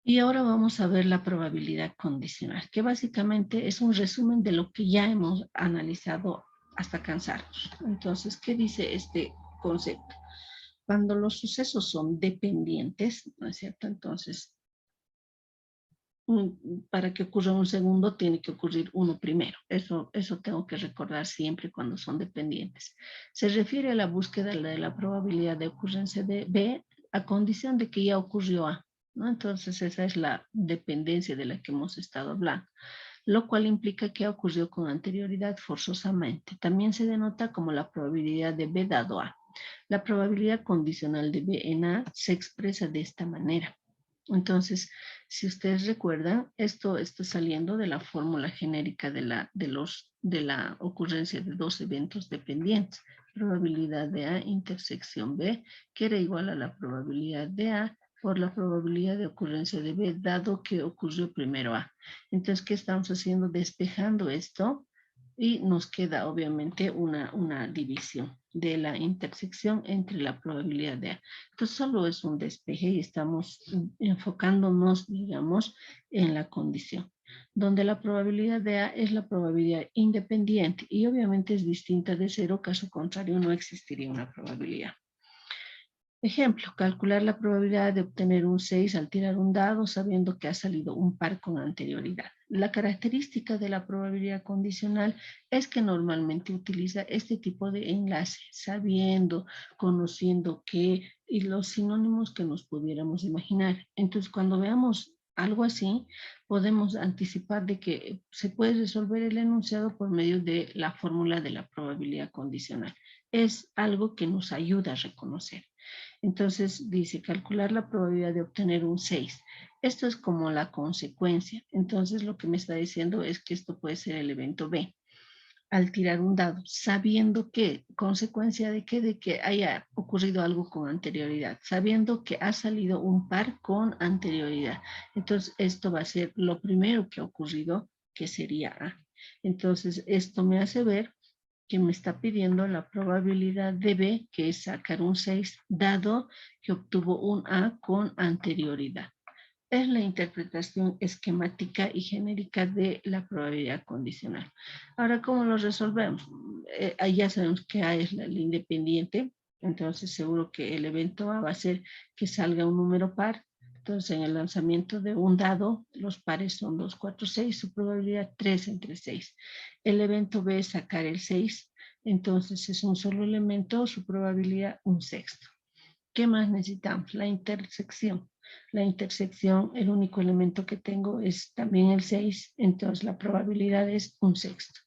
Y ahora vamos a ver la probabilidad condicional, que básicamente es un resumen de lo que ya hemos analizado hasta cansarnos. Entonces, ¿qué dice este concepto? Cuando los sucesos son dependientes, ¿no es cierto? Entonces, para que ocurra un segundo, tiene que ocurrir uno primero. Eso tengo que recordar siempre cuando son dependientes. Se refiere a la búsqueda de la probabilidad de ocurrencia de B a condición de que ya ocurrió A, ¿no? Entonces, esa es la dependencia de la que hemos estado hablando, lo cual implica que ha ocurrido con anterioridad forzosamente. También se denota como la probabilidad de B dado A. La probabilidad condicional de B en A se expresa de esta manera. Entonces, si ustedes recuerdan, esto está saliendo de la fórmula genérica de la ocurrencia de dos eventos dependientes. Probabilidad de A intersección B, que era igual a la probabilidad de A por la probabilidad de ocurrencia de B, dado que ocurrió primero A. Entonces, ¿qué estamos haciendo? Despejando esto y nos queda obviamente una división de la intersección entre la probabilidad de A. Entonces solo es un despeje y estamos enfocándonos, digamos, en la condición, donde la probabilidad de A es la probabilidad independiente y obviamente es distinta de cero, caso contrario no existiría una probabilidad. Ejemplo, calcular la probabilidad de obtener un 6 al tirar un dado sabiendo que ha salido un par con anterioridad. La característica de la probabilidad condicional es que normalmente utiliza este tipo de enlace, sabiendo, conociendo qué y los sinónimos que nos pudiéramos imaginar. Entonces, cuando veamos algo así, podemos anticipar de que se puede resolver el enunciado por medio de la fórmula de la probabilidad condicional. Es algo que nos ayuda a reconocer. Entonces dice calcular la probabilidad de obtener un 6. Esto es como la consecuencia. Entonces lo que me está diciendo es que esto puede ser el evento B. Al tirar un dado, sabiendo que, consecuencia de que haya ocurrido algo con anterioridad, sabiendo que ha salido un par con anterioridad. Entonces esto va a ser lo primero que ha ocurrido, que sería A. Entonces esto me hace ver que me está pidiendo la probabilidad de B, que es sacar un 6, dado que obtuvo un A con anterioridad. Es la interpretación esquemática y genérica de la probabilidad condicional. Ahora, ¿cómo lo resolvemos? Ahí ya sabemos que A es la independiente, entonces seguro que el evento A va a ser que salga un número par. Entonces, en el lanzamiento de un dado, los pares son 2, 4, 6, su probabilidad 3 entre 6. El evento B es sacar el 6, entonces es un solo elemento, su probabilidad un sexto. ¿Qué más necesitamos? La intersección. La intersección, el único elemento que tengo es también el 6, entonces la probabilidad es un sexto.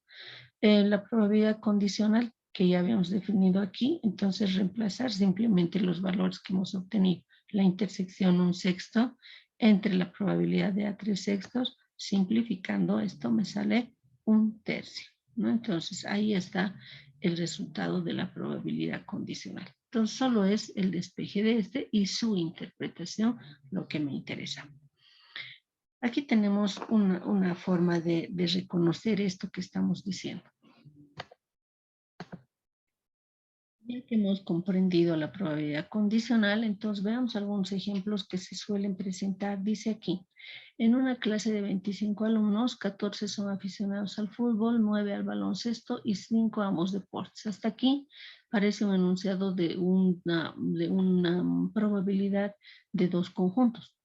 La probabilidad condicional, que ya habíamos definido aquí, entonces reemplazar simplemente los valores que hemos obtenido. La intersección un sexto entre la probabilidad de A 3 sextos, simplificando esto me sale un tercio, ¿no? Entonces ahí está el resultado de la probabilidad condicional. Entonces solo es el despeje de este y su interpretación lo que me interesa. Aquí tenemos una forma de reconocer esto que estamos diciendo. Ya que hemos comprendido la probabilidad condicional, entonces veamos algunos ejemplos que se suelen presentar. Dice aquí, en una clase de 25 alumnos, 14 son aficionados al fútbol, 9 al baloncesto y 5 a ambos deportes. Hasta aquí parece un enunciado de una probabilidad de dos conjuntos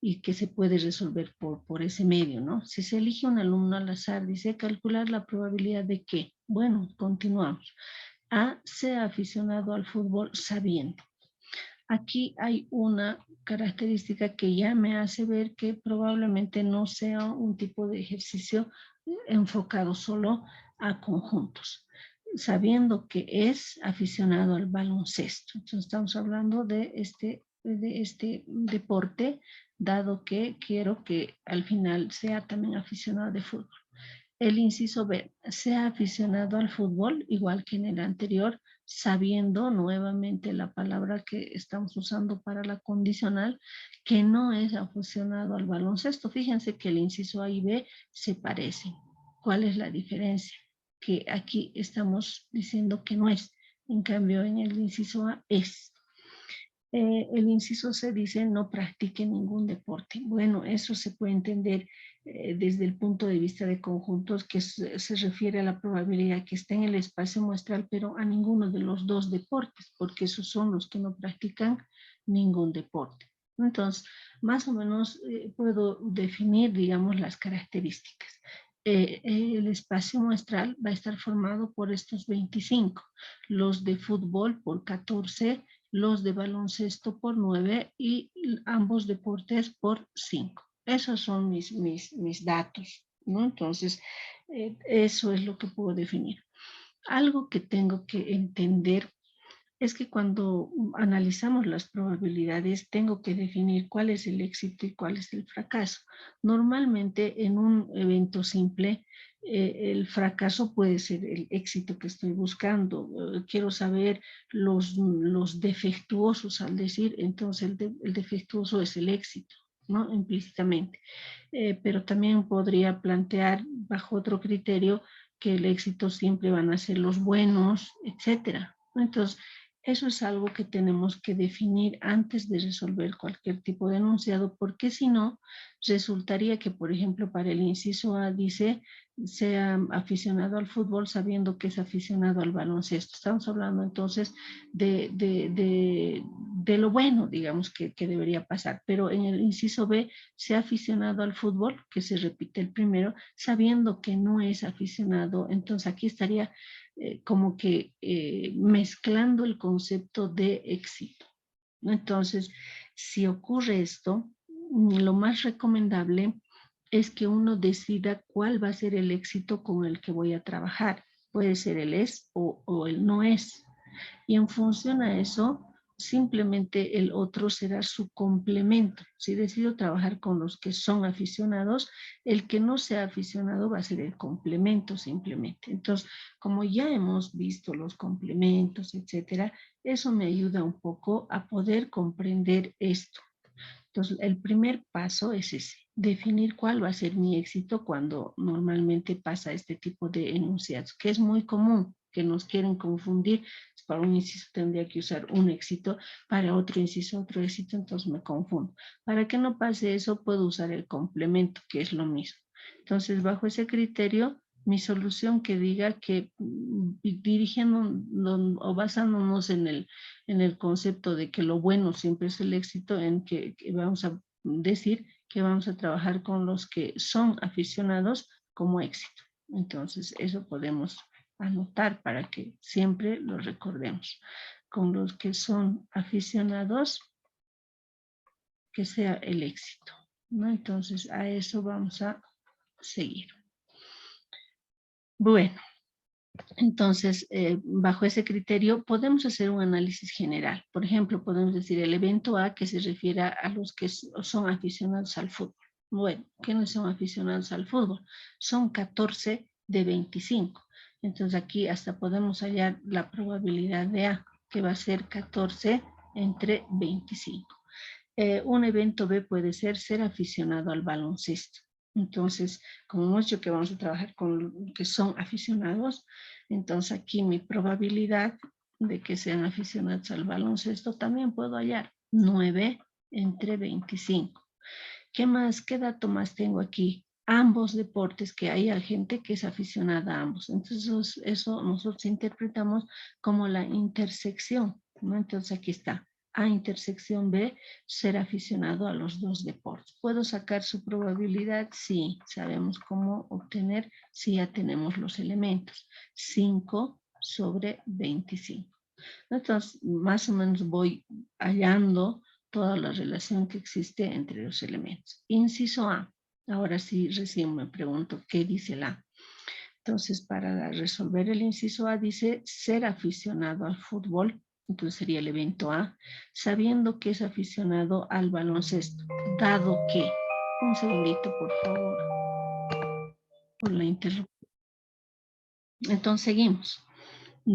y que se puede resolver por ese medio, ¿no? Si se elige un alumno al azar, dice calcular la probabilidad de que, bueno, continuamos. A sea aficionado al fútbol sabiendo. Aquí hay una característica que ya me hace ver que probablemente no sea un tipo de ejercicio enfocado solo a conjuntos, sabiendo que es aficionado al baloncesto. Entonces estamos hablando de este deporte, dado que quiero que al final sea también aficionado de fútbol. El inciso B, sea aficionado al fútbol, igual que en el anterior, sabiendo nuevamente la palabra que estamos usando para la condicional, que no es aficionado al baloncesto. Fíjense que el inciso A y B se parecen. ¿Cuál es la diferencia? Que aquí estamos diciendo que no es. En cambio, en el inciso A es. El inciso C dice no practique ningún deporte. Bueno, eso se puede entender desde el punto de vista de conjuntos, que se refiere a la probabilidad que esté en el espacio muestral, pero a ninguno de los dos deportes, porque esos son los que no practican ningún deporte. Entonces, más o menos puedo definir, digamos, las características. El espacio muestral va a estar formado por estos 25, los de fútbol por 14, los de baloncesto por 9 y ambos deportes por 5. Esos son mis datos, ¿no? Entonces, eso es lo que puedo definir. Algo que tengo que entender es que cuando analizamos las probabilidades, tengo que definir cuál es el éxito y cuál es el fracaso. Normalmente en un evento simple, el fracaso puede ser el éxito que estoy buscando. Quiero saber los defectuosos al decir, entonces el defectuoso es el éxito, ¿no? Implícitamente. Pero también podría plantear bajo otro criterio que el éxito siempre van a ser los buenos, etcétera. Entonces, eso es algo que tenemos que definir antes de resolver cualquier tipo de enunciado, porque si no, resultaría que, por ejemplo, para el inciso A dice, sea aficionado al fútbol sabiendo que es aficionado al baloncesto. Estamos hablando entonces de lo bueno, digamos, que debería pasar. Pero en el inciso B, sea aficionado al fútbol, que se repite el primero, sabiendo que no es aficionado. Entonces aquí estaría como que mezclando el concepto de éxito, ¿no? Entonces, si ocurre esto, lo más recomendable es que uno decida cuál va a ser el éxito con el que voy a trabajar. Puede ser el es o el no es. Y en función a eso, simplemente el otro será su complemento. Si decido trabajar con los que son aficionados, el que no sea aficionado va a ser el complemento simplemente. Entonces, como ya hemos visto los complementos, etcétera, eso me ayuda un poco a poder comprender esto. Entonces, el primer paso es ese, definir cuál va a ser mi éxito cuando normalmente pasa este tipo de enunciados, que es muy común, que nos quieren confundir. Para un inciso tendría que usar un éxito, para otro inciso otro éxito, entonces me confundo. Para que no pase eso, puedo usar el complemento, que es lo mismo. Entonces, bajo ese criterio, mi solución que diga que dirigiendo o basándonos en el concepto de que lo bueno siempre es el éxito, en que vamos a decir que vamos a trabajar con los que son aficionados como éxito. Entonces, eso podemos anotar para que siempre lo recordemos. Con los que son aficionados, que sea el éxito, ¿no? Entonces, a eso vamos a seguir. Bueno, entonces, bajo ese criterio podemos hacer un análisis general. Por ejemplo, podemos decir el evento A que se refiere a los que son aficionados al fútbol. Bueno, ¿quiénes son aficionados al fútbol? Son 14 de 25. Entonces aquí hasta podemos hallar la probabilidad de A, que va a ser 14 entre 25. Un evento B puede ser aficionado al baloncesto. Entonces, como hemos dicho que vamos a trabajar con que son aficionados, entonces aquí mi probabilidad de que sean aficionados al baloncesto también puedo hallar 9 entre 25. ¿Qué más? ¿Qué dato más tengo aquí? Ambos deportes, que hay gente que es aficionada a ambos. Entonces eso nosotros interpretamos como la intersección, ¿no? Entonces aquí está. A intersección B, ser aficionado a los dos deportes. ¿Puedo sacar su probabilidad? Sí. ¿Sabemos cómo obtener? Sí, ya tenemos los elementos. 5 sobre 25. Entonces, más o menos voy hallando toda la relación que existe entre los elementos. Inciso A. Ahora sí, recién me pregunto qué dice la A. Entonces, para resolver el inciso A dice ser aficionado al fútbol. Entonces sería el evento A, sabiendo que es aficionado al baloncesto, dado que, un segundito por favor, por la interrupción. Entonces seguimos.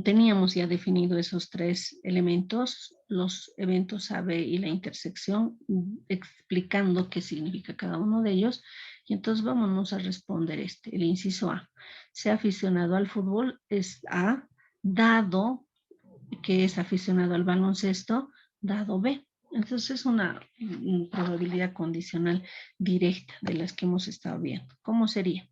Teníamos ya definido esos tres elementos, los eventos A, B y la intersección, explicando qué significa cada uno de ellos. Y entonces vámonos a responder el inciso A. Sea aficionado al fútbol es A, dado que es aficionado al baloncesto, dado B. Entonces es una probabilidad condicional directa de las que hemos estado viendo. ¿Cómo sería?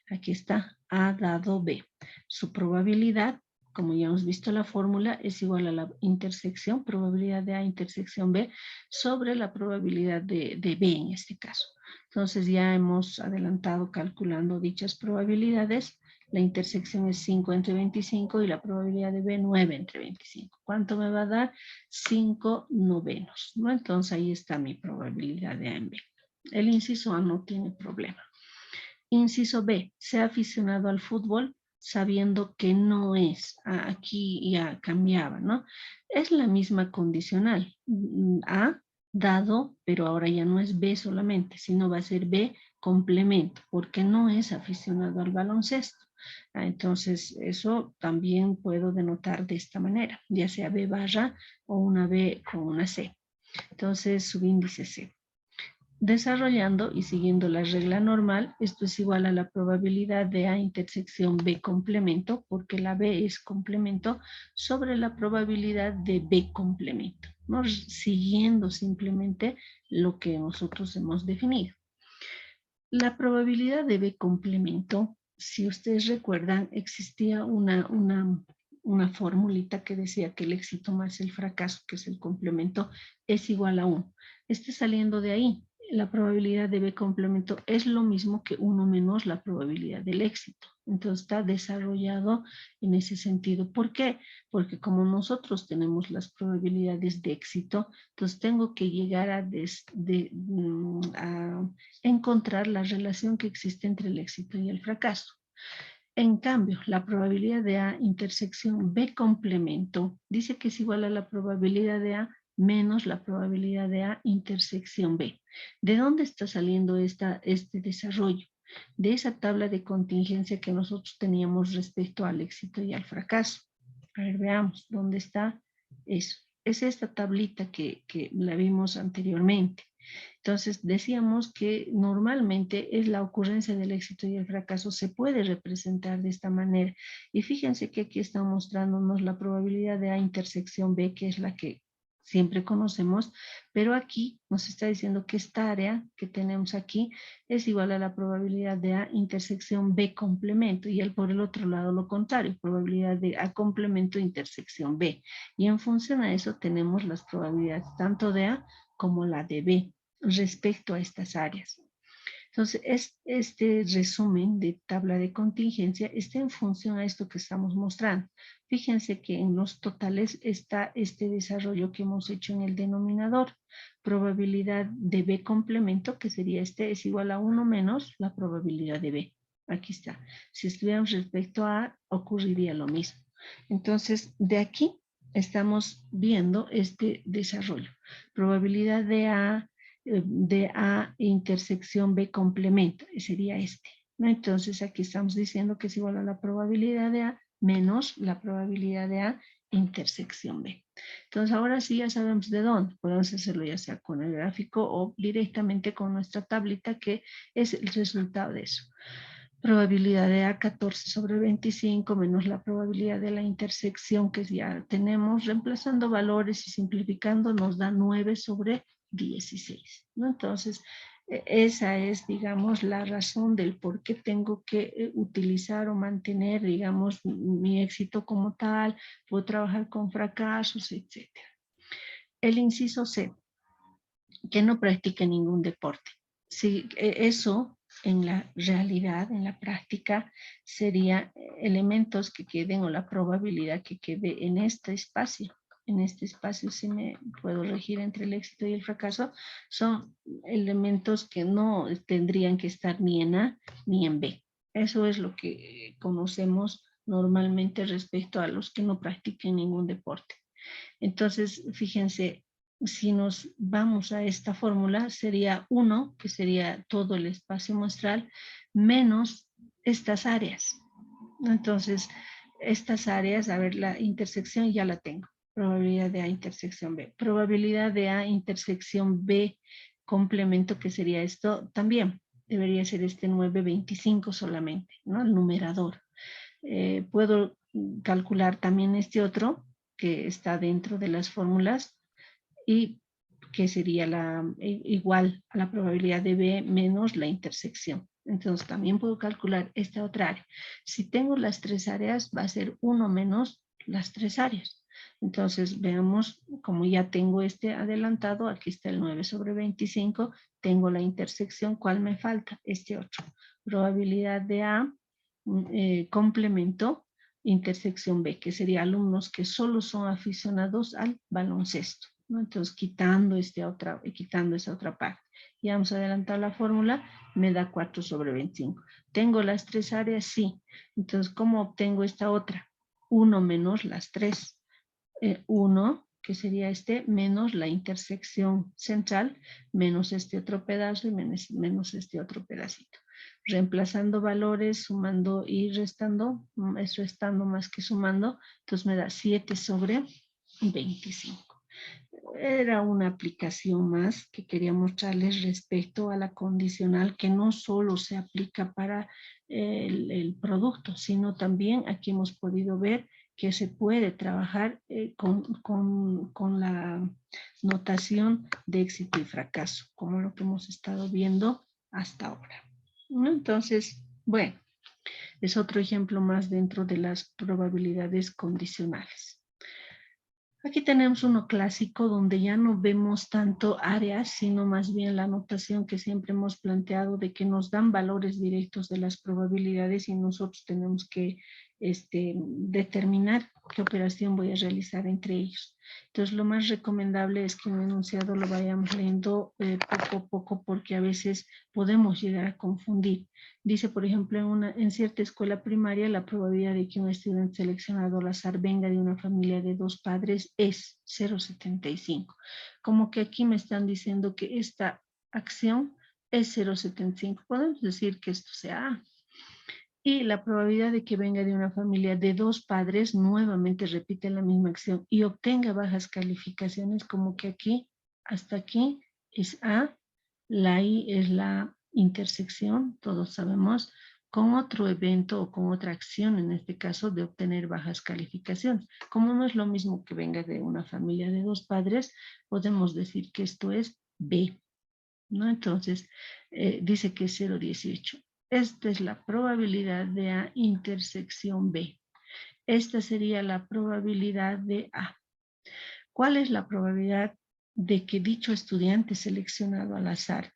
Aquí está A dado B. Su probabilidad, como ya hemos visto la fórmula, es igual a la intersección, probabilidad de A intersección B, sobre la probabilidad de B en este caso. Entonces ya hemos adelantado calculando dichas probabilidades. La intersección es 5 entre 25 y la probabilidad de B 9 entre 25. ¿Cuánto me va a dar? 5 novenos, ¿no? Entonces ahí está mi probabilidad de A en B. El inciso A no tiene problema. Inciso B, se ha aficionado al fútbol sabiendo que no es, aquí ya cambiaba, ¿no? Es la misma condicional. A dado, pero ahora ya no es B solamente, sino va a ser B complemento, porque no es aficionado al baloncesto. Entonces, eso también puedo denotar de esta manera, ya sea B barra o una B con una C. Entonces, subíndice C. Desarrollando y siguiendo la regla normal, esto es igual a la probabilidad de A intersección B complemento, porque la B es complemento, sobre la probabilidad de B complemento, ¿no? Siguiendo simplemente lo que nosotros hemos definido. La probabilidad de B complemento, si ustedes recuerdan, existía una formulita que decía que el éxito más el fracaso, que es el complemento, es igual a 1. Saliendo de ahí, la probabilidad de B complemento es lo mismo que 1 menos la probabilidad del éxito. Entonces está desarrollado en ese sentido. ¿Por qué? Porque como nosotros tenemos las probabilidades de éxito, entonces tengo que llegar a encontrar la relación que existe entre el éxito y el fracaso. En cambio, la probabilidad de A intersección B complemento dice que es igual a la probabilidad de A menos la probabilidad de A intersección B. ¿De dónde está saliendo este desarrollo? De esa tabla de contingencia que nosotros teníamos respecto al éxito y al fracaso. A ver, veamos, ¿dónde está eso? Es esta tablita que la vimos anteriormente. Entonces, decíamos que normalmente es la ocurrencia del éxito y el fracaso se puede representar de esta manera. Y fíjense que aquí está mostrándonos la probabilidad de A intersección B, que es la que siempre conocemos, pero aquí nos está diciendo que esta área que tenemos aquí es igual a la probabilidad de A intersección B complemento, y por el otro lado lo contrario, probabilidad de A complemento intersección B. Y en función a eso tenemos las probabilidades tanto de A como la de B respecto a estas áreas. Entonces, este resumen de tabla de contingencia está en función a esto que estamos mostrando. Fíjense que en los totales está este desarrollo que hemos hecho en el denominador. Probabilidad de B complemento, que sería es igual a 1 menos la probabilidad de B. Aquí está. Si estuviéramos respecto a A, ocurriría lo mismo. Entonces, de aquí estamos viendo este desarrollo. Probabilidad de A intersección B complemento, sería este, ¿no? Entonces aquí estamos diciendo que es igual a la probabilidad de A menos la probabilidad de A intersección B. Entonces ahora sí ya sabemos de dónde. Podemos hacerlo ya sea con el gráfico o directamente con nuestra tablita, que es el resultado de eso. Probabilidad de A 14 sobre 25 menos la probabilidad de la intersección que ya tenemos, reemplazando valores y simplificando nos da 9 sobre 16, ¿no? Entonces, esa es, digamos, la razón del por qué tengo que utilizar o mantener, digamos, mi éxito como tal, puedo trabajar con fracasos, etc. El inciso C, que no practique ningún deporte. Sí, eso en la realidad, en la práctica, sería elementos que queden o la probabilidad que quede en este espacio. En este espacio, si me puedo regir entre el éxito y el fracaso, son elementos que no tendrían que estar ni en A ni en B. Eso es lo que conocemos normalmente respecto a los que no practiquen ningún deporte. Entonces, fíjense, si nos vamos a esta fórmula, sería 1, que sería todo el espacio muestral, menos estas áreas. Entonces, estas áreas, a ver, la intersección ya la tengo. Probabilidad de A intersección B. Probabilidad de A intersección B complemento, que sería esto también. Debería ser este 925 solamente, ¿no? El numerador. Puedo calcular también este otro, que está dentro de las fórmulas, y que sería igual a la probabilidad de B menos la intersección. Entonces también puedo calcular esta otra área. Si tengo las tres áreas, va a ser 1 menos las tres áreas. Entonces veamos, como ya tengo este adelantado, aquí está el 9 sobre 25, tengo la intersección, ¿cuál me falta? Este otro. Probabilidad de A, complemento, intersección B, que sería alumnos que solo son aficionados al baloncesto, ¿no? Entonces, quitando esa otra parte. Ya vamos a adelantar la fórmula, me da 4 sobre 25. ¿Tengo las tres áreas? Sí. Entonces, ¿cómo obtengo esta otra? 1 menos las tres. 1, que sería este, menos la intersección central, menos este otro pedazo y menos este otro pedacito. Reemplazando valores, sumando y restando, es restando más que sumando, entonces me da 7 sobre 25. Era una aplicación más que quería mostrarles respecto a la condicional, que no solo se aplica para el producto, sino también aquí hemos podido ver que se puede trabajar con la notación de éxito y fracaso, como lo que hemos estado viendo hasta ahora. ¿No? Entonces, bueno, es otro ejemplo más dentro de las probabilidades condicionales. Aquí tenemos uno clásico donde ya no vemos tanto áreas, sino más bien la notación que siempre hemos planteado de que nos dan valores directos de las probabilidades y nosotros tenemos que determinar qué operación voy a realizar entre ellos. Entonces, lo más recomendable es que un enunciado lo vayamos leyendo poco a poco, porque a veces podemos llegar a confundir. Dice, por ejemplo, en cierta escuela primaria, la probabilidad de que un estudiante seleccionado al azar venga de una familia de dos padres es 0,75. Como que aquí me están diciendo que esta acción es 0,75. Podemos decir que esto sea A. Y la probabilidad de que venga de una familia de dos padres, nuevamente repite la misma acción y obtenga bajas calificaciones, como que aquí, hasta aquí es A, la I es la intersección, todos sabemos, con otro evento o con otra acción, en este caso de obtener bajas calificaciones. Como no es lo mismo que venga de una familia de dos padres, podemos decir que esto es B, ¿no? Entonces, dice que es 0,18. Esta es la probabilidad de A intersección B. Esta sería la probabilidad de A. ¿Cuál es la probabilidad de que dicho estudiante seleccionado al azar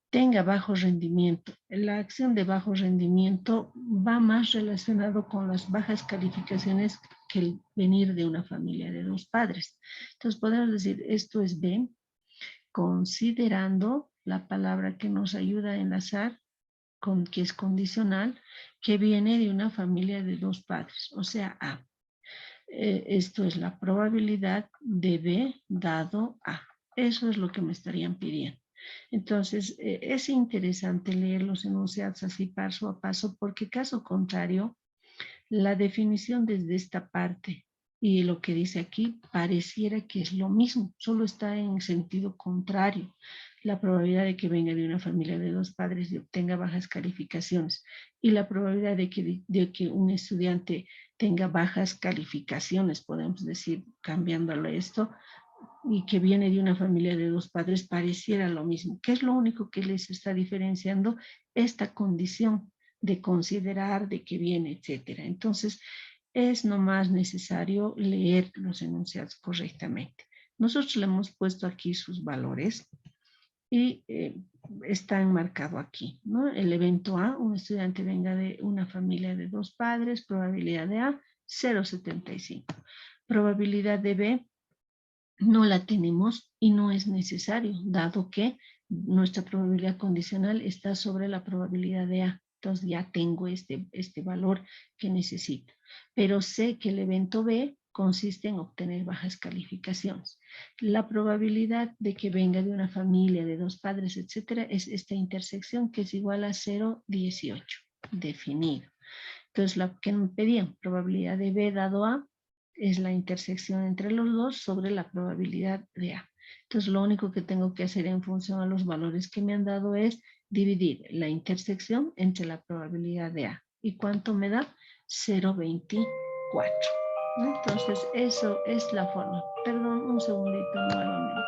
tenga bajo rendimiento? La acción de bajo rendimiento va más relacionado con las bajas calificaciones que el venir de una familia de dos padres. Entonces podemos decir, esto es B, considerando la palabra que nos ayuda a enlazar, que es condicional, que viene de una familia de dos padres, o sea, A. Esto es la probabilidad de B dado A. Eso es lo que me estarían pidiendo. Entonces, es interesante leer los enunciados así paso a paso, porque caso contrario, la definición desde esta parte y lo que dice aquí pareciera que es lo mismo, solo está en sentido contrario. La probabilidad de que venga de una familia de dos padres y obtenga bajas calificaciones y la probabilidad de que un estudiante tenga bajas calificaciones, podemos decir, cambiándolo esto, y que viene de una familia de dos padres, pareciera lo mismo. ¿Qué es lo único que les está diferenciando? Esta condición de considerar, de que viene, etcétera. Entonces, es nomás necesario leer los enunciados correctamente. Nosotros le hemos puesto aquí sus valores y está enmarcado aquí, ¿no? El evento A, un estudiante venga de una familia de dos padres, probabilidad de A, 0,75. Probabilidad de B, no la tenemos y no es necesario, dado que nuestra probabilidad condicional está sobre la probabilidad de A. Entonces ya tengo este valor que necesito. Pero sé que el evento B consiste en obtener bajas calificaciones. La probabilidad de que venga de una familia de dos padres, etcétera, es esta intersección, que es igual a 0,18, definido. Entonces, la que me pedían, probabilidad de B dado A, es la intersección entre los dos sobre la probabilidad de A. Entonces, lo único que tengo que hacer en función a los valores que me han dado es dividir la intersección entre la probabilidad de A. ¿Y cuánto me da? 0,24. Entonces, eso es la forma. Perdón, un segundito nuevamente.